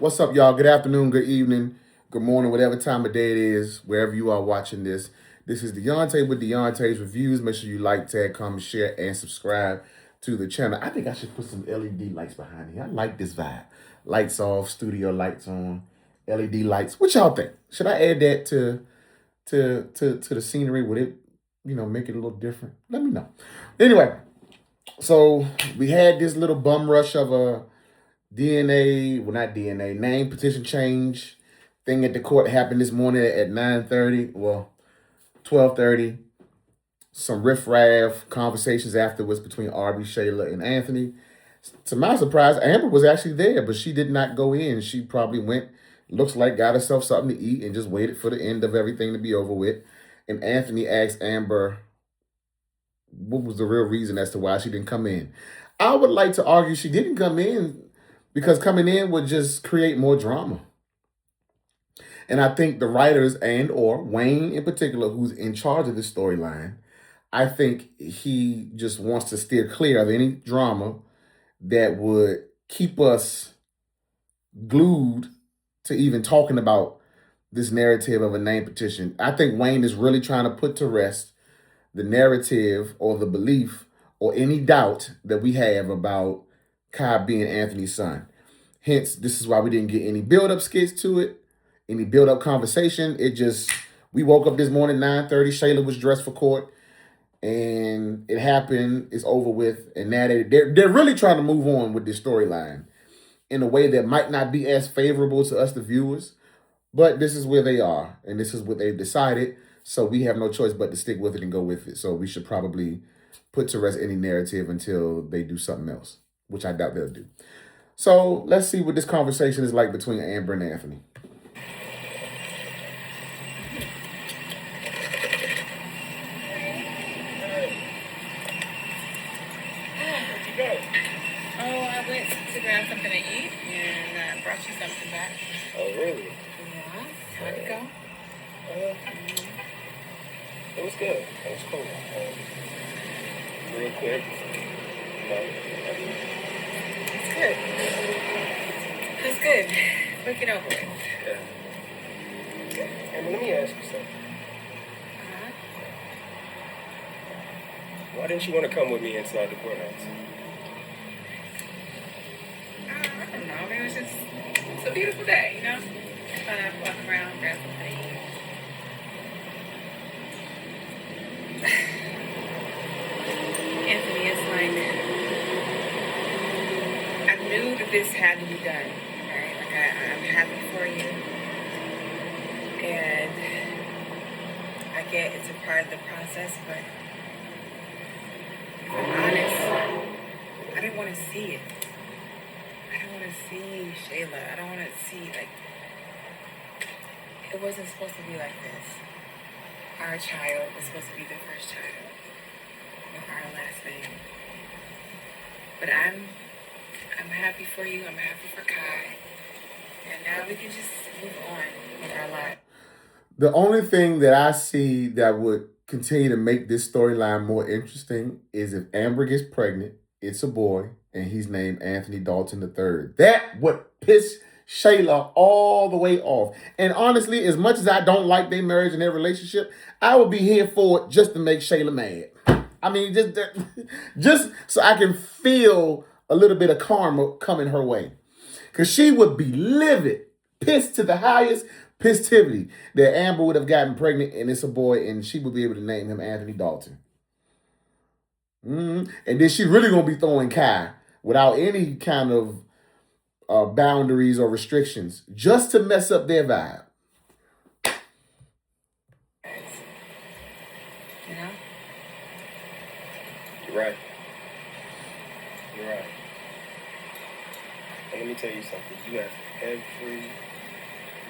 What's up, y'all? Good afternoon, good evening, good morning, whatever time of day it is, wherever you are watching this. This is Deontay with Deontay's Reviews. Make sure you like, tag, comment, share, and subscribe to the channel. I think I should put some LED lights behind here. I like this vibe. Lights off, studio lights on, LED lights. What y'all think? Should I add that to the scenery? Would it, make it a little different? Let me know. Anyway, so we had this little bum rush of a DNA, well not DNA, name petition change thing at the court happened this morning at 9:30, well, 12:30. Some riffraff conversations afterwards between Arby, Shayla, and Anthony. To my surprise, Amber was actually there, but she did not go in. She probably went, looks like got herself something to eat and just waited for the end of everything to be over with. And Anthony asked Amber what was the real reason as to why she didn't come in. I would like to argue she didn't come in because coming in would just create more drama. And I think the writers and or Wayne in particular, who's in charge of this storyline, I think he just wants to steer clear of any drama that would keep us glued to even talking about this narrative of a name petition. I think Wayne is really trying to put to rest the narrative or the belief or any doubt that we have about Kai being Anthony's son. Hence, this is why we didn't get any build-up skits to it, any build-up conversation. It just, we woke up this morning 9:30, Shayla was dressed for court, and it happened, it's over with, and now they're really trying to move on with this storyline in a way that might not be as favorable to us, the viewers, but this is where they are, and this is what they've decided, so we have no choice but to stick with it and go with it. So we should probably put to rest any narrative until they do something else, which I doubt they'll do. So let's see what this conversation is like between Amber and Anthony. Where'd you go? Oh, I went to grab something to eat and brought you something back. Oh, really? Yeah. How'd it go? It was good. It was cool. Real quick. It's good. It's good. Look it over it. Yeah. And let me ask you something. Uh-huh. Why didn't you want to come with me inside the courthouse? I don't know. I mean, it's a beautiful day, you know? I thought I'd walk around, grab something to eat. Anthony, it's like, I knew that this had to be done, right? Like, I'm happy for you. And I get it's a part of the process, but if I'm honest, I didn't want to see it. I don't want to see Shayla. I don't want to see, like, it wasn't supposed to be like this. Our child was supposed to be the first child with our last name. But I'm happy for you. I'm happy for Kai. And now we can just move on with our lives. The only thing that I see that would continue to make this storyline more interesting is if Amber gets pregnant, it's a boy, and he's named Anthony Dalton III. That would piss Shayla all the way off. And honestly, as much as I don't like their marriage and their relationship, I would be here for it just to make Shayla mad. I mean, just so I can feel a little bit of karma coming her way. Because she would be livid, pissed to the highest pistivity that Amber would have gotten pregnant and it's a boy and she would be able to name him Anthony Dalton. And then she really going to be throwing Kai without any kind of boundaries or restrictions just to mess up their vibe. You know? You're right. You're right. And let me tell you something. You have every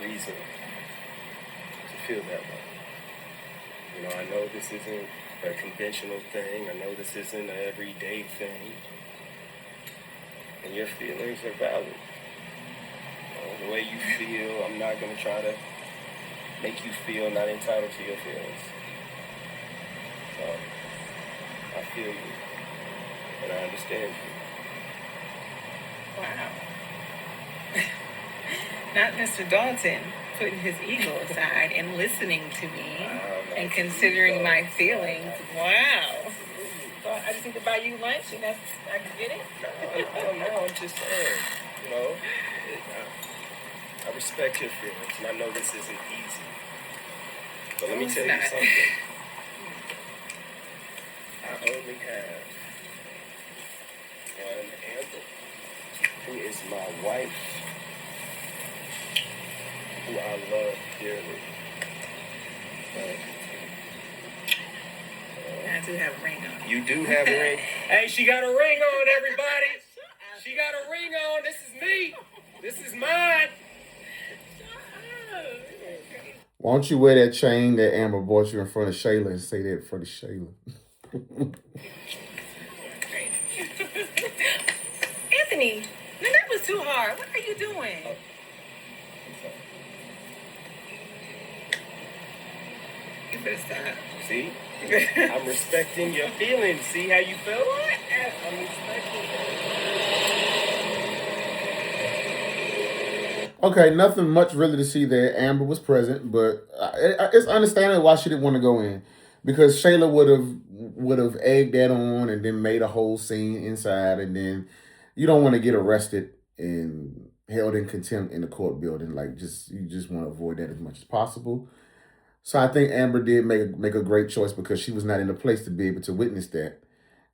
reason to feel that way. You know, I know this isn't a conventional thing. I know this isn't an everyday thing. And your feelings are valid. You know, the way you feel, I'm not going to try to make you feel not entitled to your feelings. So, I feel you. And I understand you. Wow. Not Mr. Dalton putting his ego aside and listening to me and considering my feelings. Wow. So I just need to buy you lunch and that's, I can get it? No, I'm just saying, you know, I respect your feelings, and I know this isn't easy. But let me tell you something. I only have one Amber, who is my wife, who I love dearly. I do have a ring on. You do have a ring? Hey, she got a ring on, everybody. She got a ring on. This is me. This is mine. Why don't you wear that chain that Amber bought you in front of Shayla and say that in front of Shayla? Anthony, no, that was too hard. What are you doing? You better stop. See? I'm respecting your feelings. See how you feel? I'm respecting it. Okay, nothing much really to see there. Amber was present, but it's understandable why she didn't want to go in, because Shayla would have egged that on and then made a whole scene inside, and then you don't want to get arrested and held in contempt in the court building. Like, you just want to avoid that as much as possible. So I think Amber did make a great choice, because she was not in a place to be able to witness that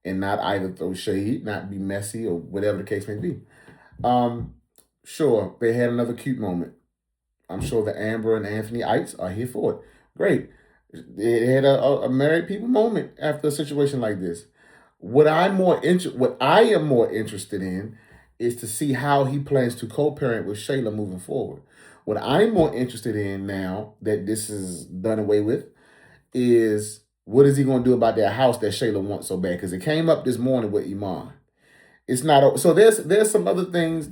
and not either throw shade, not be messy, or whatever the case may be. Sure, they had another cute moment. I'm sure that Amber and Anthony Ites are here for it. Great. They had a married people moment after a situation like this. What I am more interested in is to see how he plans to co-parent with Shayla moving forward. What I'm more interested in now that this is done away with is, what is he going to do about that house that Shayla wants so bad? Because it came up this morning with Iman. It's not so. There's some other things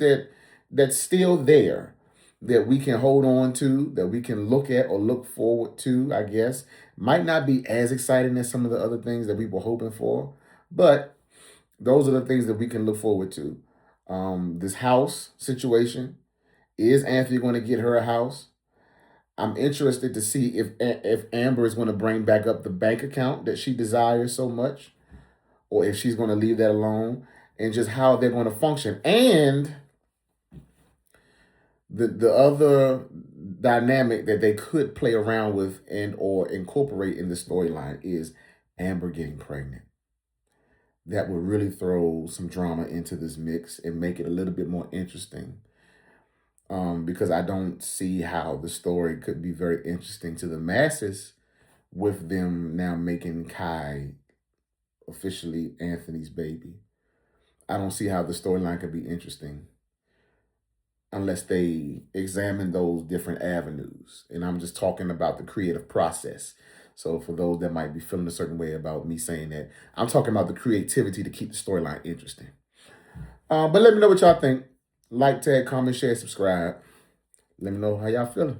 that's still there that we can hold on to, that we can look at or look forward to. I guess might not be as exciting as some of the other things that we were hoping for, but those are the things that we can look forward to. This house situation, is Anthony going to get her a house? I'm interested to see if Amber is going to bring back up the bank account that she desires so much, or if she's going to leave that alone, and just how they're going to function. And the other dynamic that they could play around with and or incorporate in the storyline is Amber getting pregnant. That would really throw some drama into this mix and make it a little bit more interesting. Because I don't see how the story could be very interesting to the masses with them now making Kai officially Anthony's baby. I don't see how the storyline could be interesting unless they examine those different avenues. And I'm just talking about the creative process. So for those that might be feeling a certain way about me saying that, I'm talking about the creativity to keep the storyline interesting. But let me know what y'all think. Like, tag, comment, share, subscribe. Let me know how y'all feeling.